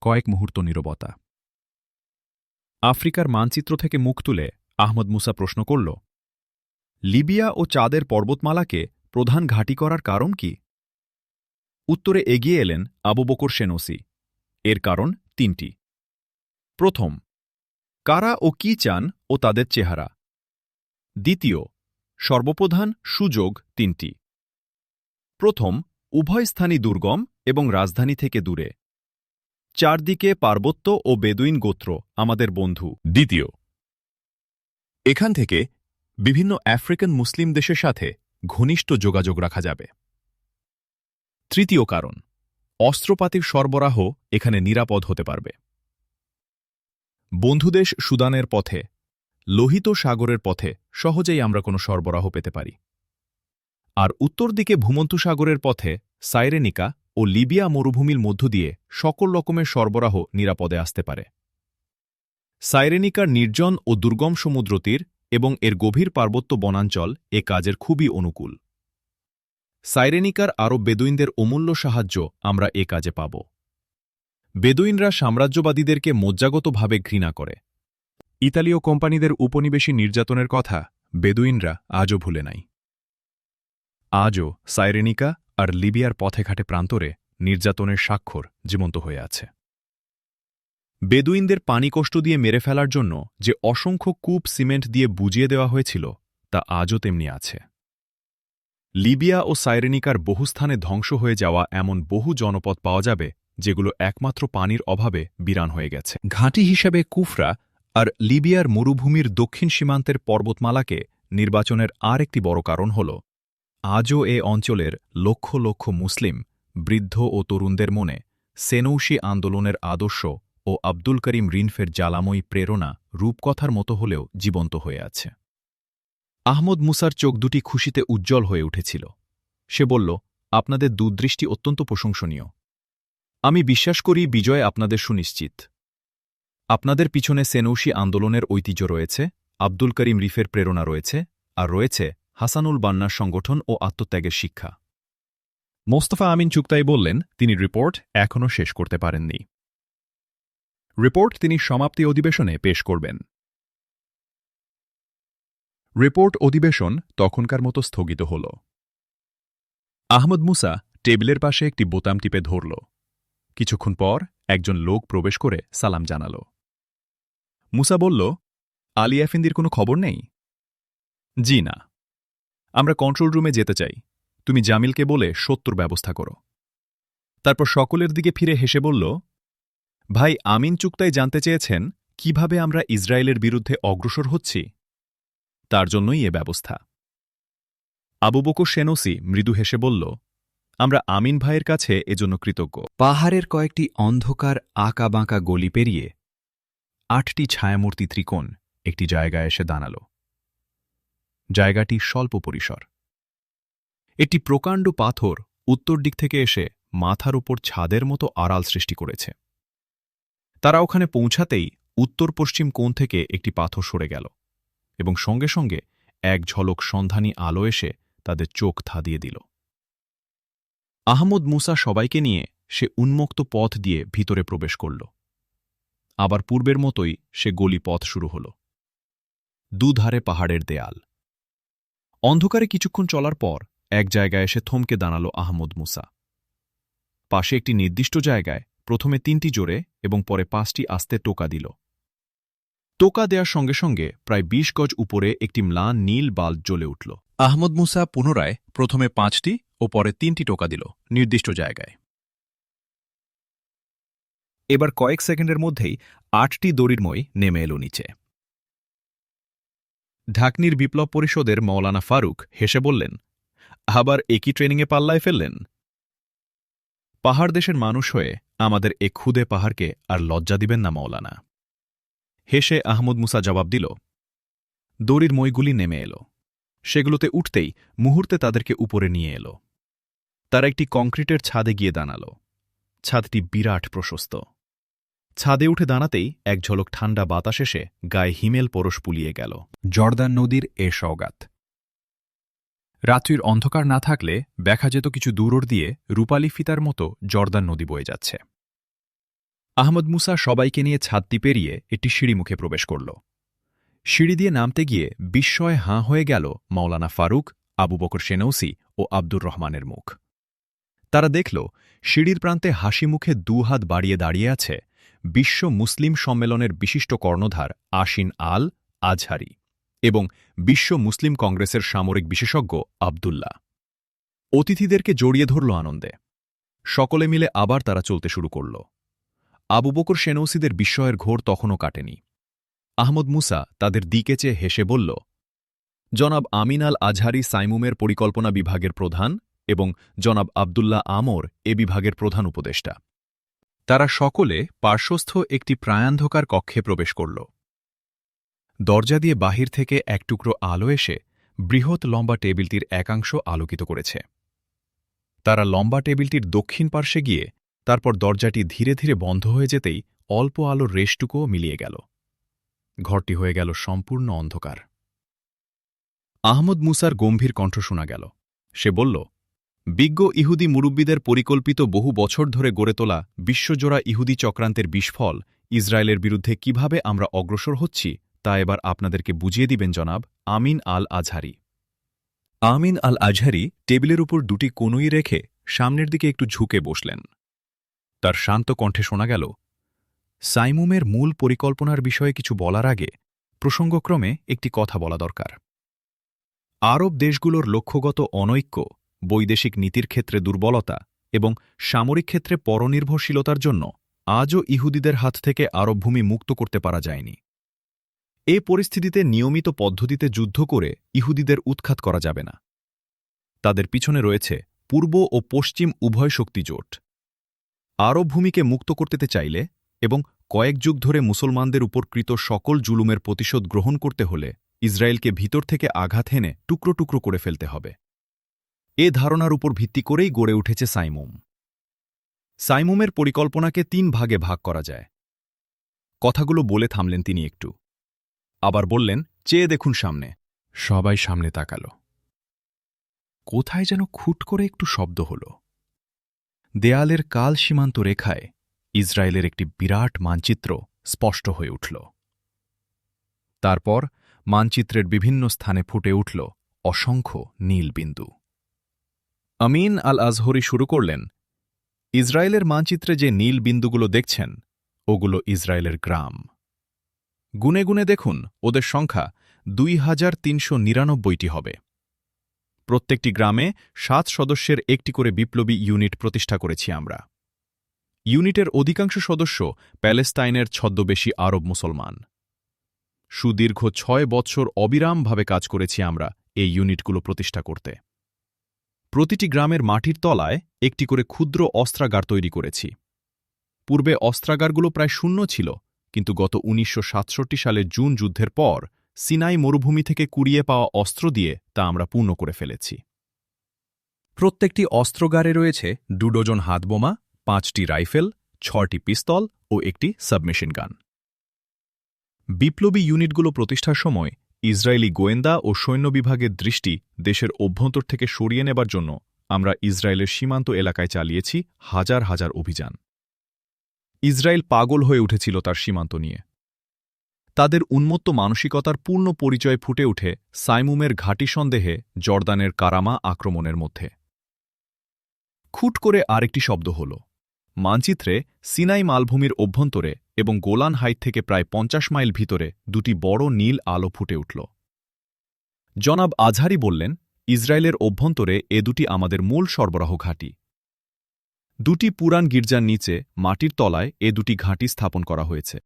কয়েক মুহূর্ত নীরবতা। আফ্রিকার মানচিত্র থেকে মুখ তুলে আহমদ মুসা প্রশ্ন করল, লিবিয়া ও চাঁদের পর্বতমালাকে প্রধান ঘাঁটি করার কারণ কি? উত্তরে এগিয়ে এলেন আবু বকর সেনৌসি। এর কারণ তিনটি। প্রথম, কারা ও কি চান ও তাদের চেহারা। দ্বিতীয়, সর্বপ্রধান সুযোগ তিনটি। প্রথম, উভয়স্থানই দুর্গম এবং রাজধানী থেকে দূরে। চারদিকে পার্বত্য ও বেদুইন গোত্র আমাদের বন্ধু। দ্বিতীয়, এখান থেকে বিভিন্ন আফ্রিকান মুসলিম দেশের সাথে ঘনিষ্ঠ যোগাযোগ রাখা যাবে। তৃতীয় কারণ, অস্ত্রপাতির সরবরাহ এখানে নিরাপদ হতে পারবে। বন্ধুদেশ সুদানের পথে, লোহিত সাগরের পথে সহজেই আমরা কোনো সরবরাহ পেতে পারি। আর উত্তর দিকে ভূমধ্য সাগরের পথে সাইরেনিকা ও লিবিয়া মরুভূমির মধ্য দিয়ে সকল রকমের সরবরাহ নিরাপদে আসতে পারে। সাইরেনিকার নির্জন ও দুর্গম সমুদ্রতীর এবং এর গভীর পার্বত্য বনাঞ্চল এ কাজের খুবই অনুকূল। সাইরেনিকার আরব বেদুইনদের অমূল্য সাহায্য আমরা এ কাজে পাব। বেদুইনরা সাম্রাজ্যবাদীদেরকে মজ্জাগতভাবে ঘৃণা করে। ইতালীয় কোম্পানিদের উপনিবেশী নির্যাতনের কথা বেদুইনরা আজও ভুলে নাই। আজও সাইরেনিকা আর লিবিয়ার পথেঘাটে প্রান্তরে নির্যাতনের স্বাক্ষর জীবন্ত হয়ে আছে। বেদুইনদের পানিকষ্ট দিয়ে মেরে ফেলার জন্য যে অসংখ্য কূপ সিমেন্ট দিয়ে বুজিয়ে দেওয়া হয়েছিল তা আজও তেমনি আছে। লিবিয়া ও সাইরেনিকার বহু স্থানে ধ্বংস হয়ে যাওয়া এমন বহু জনপদ পাওয়া যাবে যেগুলো একমাত্র পানির অভাবে বিরান হয়ে গেছে। ঘাঁটি হিসাবে কুফরা আর লিবিয়ার মরুভূমির দক্ষিণ সীমান্তের পর্বতমালাকে নির্বাচনের আর একটি বড় কারণ হল, আজও এ অঞ্চলের লক্ষ লক্ষ মুসলিম বৃদ্ধ ও তরুণদের মনে সেনৌসি আন্দোলনের আদর্শ ও আব্দুল করিম রিনফের জ্বালাময়ী প্রেরণা রূপকথার মতো হলেও জীবন্ত হয়ে আছে। আহমদ মুসার চোখ দুটি খুশিতে উজ্জ্বল হয়ে উঠেছিল। সে বলল, আপনাদের দূরদৃষ্টি অত্যন্ত প্রশংসনীয়। আমি বিশ্বাস করি বিজয় আপনাদের সুনিশ্চিত। আপনাদের পিছনে সেনৌসি আন্দোলনের ঐতিহ্য রয়েছে, আব্দুল করিম রিফের প্রেরণা রয়েছে, আর রয়েছে হাসানুল বান্নার সংগঠন ও আত্মত্যাগের শিক্ষা। মোস্তফা আমিন চুগতাই বললেন, তিনি রিপোর্ট এখনও শেষ করতে পারেননি। রিপোর্ট তিনি সমাপ্তি অধিবেশনে পেশ করবেন। রিপোর্ট অধিবেশন তখনকার মতো স্থগিত হল। আহমদ মুসা টেবিলের পাশে একটি বোতাম টিপে ধরল। কিছুক্ষণ পর একজন লোক প্রবেশ করে সালাম জানাল। মুসা বলল, আলী এফেন্দির কোনো খবর নেই? জি না, আমরা কন্ট্রোল রুমে যেতে চাই। তুমি জামিলকে বলে ৭০ ব্যবস্থা করো। তারপর সকলের দিকে ফিরে হেসে বলল, ভাই আমিন চুগতাই জানতে চেয়েছেন কিভাবে আমরা ইসরায়েলের বিরুদ্ধে অগ্রসর হচ্ছি। তার জন্যই এ ব্যবস্থা। আবু বকর সেনৌসি মৃদু হেসে বলল, আমরা আমিন ভাইয়ের কাছে এজন্য কৃতজ্ঞ। পাহাড়ের কয়েকটি অন্ধকার আঁকাবাঁকা গলি পেরিয়ে ৮টি ছায়ামূর্তি ত্রিকোণ একটি জায়গায় এসে দাঁড়াল। জায়গাটি স্বল্প পরিসর। একটি প্রকাণ্ড পাথর উত্তর দিক থেকে এসে মাথার উপর ছাদের মতো আড়াল সৃষ্টি করেছে। তারা ওখানে পৌঁছাতেই উত্তর পশ্চিম কোণ থেকে একটি পাথর সরে গেল এবং সঙ্গে সঙ্গে এক ঝলক সন্ধানী আলো এসে তাদের চোখ ধাঁধিয়ে দিল। আহমদ মুসা সবাইকে নিয়ে সে উন্মুক্ত পথ দিয়ে ভিতরে প্রবেশ করল। আবার পূর্বের মতোই সে গলি পথ শুরু হল। দুধারে পাহাড়ের দেয়াল। অন্ধকারে কিছুক্ষণ চলার পর এক জায়গায় এসে থমকে দাঁড়াল আহমদ মুসা। পাশে একটি নির্দিষ্ট জায়গায় প্রথমে ৩টি জোরে এবং পরে ৫টি আস্তে টোকা দিল। টোকা দেওয়ার সঙ্গে সঙ্গে প্রায় ২০ গজ উপরে একটি ম্লান নীল বাল্ব জ্বলে উঠল। আহমদ মুসা পুনরায় প্রথমে ৫টি ও পরে ৩টি টোকা দিল নির্দিষ্ট জায়গায়। এবার কয়েক সেকেন্ডের মধ্যেই ৮টি দড়ির মই নেমে এল নিচে। ঢাকনির বিপ্লব পরিষদের মওলানা ফারুক হেসে বললেন, আবার একই ট্রেনিংয়ে পাল্লায় ফেললেন? পাহাড় দেশের মানুষ হয়ে আমাদের এ ক্ষুদে পাহাড়কে আর লজ্জা দিবেন না মওলানা। হেসে আহমদ মুসা জবাব দিল, দড়ির মইগুলি নেমে এল। সেগুলোতে উঠতেই মুহূর্তে তাদেরকে উপরে নিয়ে এল। তারা একটি কংক্রিটের ছাদে গিয়ে দাঁড়াল। ছাদটি বিরাট প্রশস্ত। ছাদে উঠে দাঁড়াতেই এক ঝলক ঠান্ডা বাতাস এসে গায়ে হিমেল পরশ পুলিয়ে গেল। জর্দান নদীর এ সওগাত। রাত্রির অন্ধকার না থাকলে দেখা যেত কিছু দূর দিয়ে রূপালী ফিতার মতো জর্দান নদী বয়ে যাচ্ছে। আহমদ মুসা সবাইকে নিয়ে ছাদটি পেরিয়ে একটি সিঁড়িমুখে প্রবেশ করল। সিঁড়ি দিয়ে নামতে গিয়ে বিস্ময়ে হাঁ হয়ে গেল মাওলানা ফারুক, আবু বকর সেনৌসি ও আব্দুর রহমানের মুখ। তারা দেখল সিঁড়ির প্রান্তে হাসি মুখে দুহাত বাড়িয়ে দাঁড়িয়ে আছে বিশ্ব মুসলিম সম্মেলনের বিশিষ্ট কর্ণধার আশিন আল আজহারি এবং বিশ্ব মুসলিম কংগ্রেসের সামরিক বিশেষজ্ঞ আবদুল্লাহ। অতিথিদেরকে জড়িয়ে ধরল আনন্দে। সকলে মিলে আবার তারা চলতে শুরু করল। আবু বকর সেনৌসিদের বিস্ময়ের ঘোর তখনও কাটেনি। আহমদ মুসা তাদের দিকে চেয়ে হেসে বলল, জনাব আমিন আল আজহারি সাইমুমের পরিকল্পনা বিভাগের প্রধান এবং জনাব আবদুল্লাহ আমর এ বিভাগের প্রধান উপদেষ্টা। তারা সকলে পার্শ্বস্থ একটি প্রায়ান্ধকার কক্ষে প্রবেশ করল। দরজা দিয়ে বাহির থেকে এক টুকরো আলো এসে বৃহৎ লম্বা টেবিলটির একাংশ আলোকিত করেছে। তারা লম্বা টেবিলটির দক্ষিণ পার্শ্বে গিয়ে তারপর দরজাটি ধীরে ধীরে বন্ধ হয়ে যেতেই অল্প আলোর রেশটুকুও মিলিয়ে গেল। ঘরটি হয়ে গেল সম্পূর্ণ অন্ধকার। আহমদ মুসার গম্ভীর কণ্ঠ শোনা গেল। সে বলল, বিজ্ঞ ইহুদি মুরব্বিদের পরিকল্পিত বহু বছর ধরে গড়ে তোলা বিশ্বজোড়া ইহুদি চক্রান্তের বিস্ফল ইসরায়েলের বিরুদ্ধে কিভাবে আমরা অগ্রসর হচ্ছি তা এবার আপনাদেরকে বুঝিয়ে দিবেন জনাব আমিন আল আজহারি। আমিন আল আজহারি টেবিলের উপর দুটি কনুই রেখে সামনের দিকে একটু ঝুঁকে বসলেন। তার শান্ত কণ্ঠে শোনা গেল, সাইমুমের মূল পরিকল্পনার বিষয়ে কিছু বলার আগে প্রসঙ্গক্রমে একটি কথা বলা দরকার। আরব দেশগুলোর লক্ষ্যগত অনৈক্য, বৈদেশিক নীতির ক্ষেত্রে দুর্বলতা এবং সামরিক ক্ষেত্রে পরনির্ভরশীলতার জন্য আজও ইহুদিদের হাত থেকে আরব ভূমি মুক্ত করতে পারা যায়নি। এ পরিস্থিতিতে নিয়মিত পদ্ধতিতে যুদ্ধ করে ইহুদিদের উৎখাত করা যাবে না। তাদের পিছনে রয়েছে পূর্ব ও পশ্চিম উভয় শক্তি জোট। আরব ভূমিকে মুক্ত করতে চাইলে এবং কয়েক যুগ ধরে মুসলমানদের উপর কৃত সকল জুলুমের প্রতিশোধ গ্রহণ করতে হলে ইসরায়েলকে ভিতর থেকে আঘাত হেনে টুকরো টুকরো করে ফেলতে হবে। এ ধারণার উপর ভিত্তি করেই গড়ে উঠেছে সাইমুম। সাইমুমের পরিকল্পনাকে ৩ ভাগে ভাগ করা যায়। কথাগুলো বলে থামলেন তিনি একটু। আবার বললেন, চেয়ে দেখুন সামনে। সবাই সামনে তাকাল। কোথায় যেন খুট করে একটু শব্দ হল। দেয়ালের কাল সীমান্ত রেখায় ইসরায়েলের একটি বিরাট মানচিত্র স্পষ্ট হয়ে উঠল। তারপর মানচিত্রের বিভিন্ন স্থানে ফুটে উঠল অসংখ্য নীল বিন্দু। আমিন আল আজহরি শুরু করলেন, ইসরায়েলের মানচিত্রে যে নীল বিন্দুগুলো দেখছেন ওগুলো ইসরায়েলের গ্রাম। গুনে গুনে দেখুন, ওদের সংখ্যা ২৩৯৯টি হবে। প্রত্যেকটি গ্রামে ৭ সদস্যের একটি করে বিপ্লবী ইউনিট প্রতিষ্ঠা করেছি আমরা। ইউনিটের অধিকাংশ সদস্য প্যালেস্তাইনের ছদ্মবেশী আরব মুসলমান। সুদীর্ঘ ৬ বৎসর অবিরামভাবে কাজ করেছি আমরা এই ইউনিটগুলো প্রতিষ্ঠা করতে। প্রতিটি গ্রামের মাটির তলায় একটি করে ক্ষুদ্র অস্ত্রাগার তৈরি করেছি। পূর্বে অস্ত্রাগারগুলো প্রায় শূন্য ছিল, কিন্তু গত ১৯৬৭ সালের জুন যুদ্ধের পর সিনাই মরুভূমি থেকে কুড়িয়ে পাওয়া অস্ত্র দিয়ে তা আমরা পূর্ণ করে ফেলেছি। প্রত্যেকটি অস্ত্রাগারে রয়েছে ২ ডজন হাতবোমা, ৫টি রাইফেল, ৬টি পিস্তল ও একটি সাবমেশিন গান। বিপ্লবী ইউনিটগুলো প্রতিষ্ঠার সময় ইসরায়েলি গোয়েন্দা ও সৈন্য বিভাগের দৃষ্টি দেশের অভ্যন্তর থেকে সরিয়ে নেবার জন্য আমরা ইসরায়েলের সীমান্ত এলাকায় চালিয়েছি হাজার হাজার অভিযান। ইসরায়েল পাগল হয়ে উঠেছিল তার সীমান্ত নিয়ে। তাদের উন্মত্ত মানসিকতার পূর্ণ পরিচয় ফুটে ওঠে সাইমুমের ঘাঁটি সন্দেহে জর্দানের কারামা আক্রমণের মধ্যে। খুট করে আরেকটি শব্দ হল। মানচিত্রে সিনাই মালভূমির অভ্যন্তরে এবং গোলান হাইট থেকে প্রায় ৫০ মাইল ভিতরে ২টি বড় নীল আলো ফুটে উঠল। জনাব আজহারি বললেন, ইসরায়েলের অভ্যন্তরে এ দুটি আমাদের মূল সরবরাহ ঘাঁটি। ২টি পুরান গির্জার নিচে মাটির তলায় এ দুটি ঘাঁটি স্থাপন করা হয়েছে।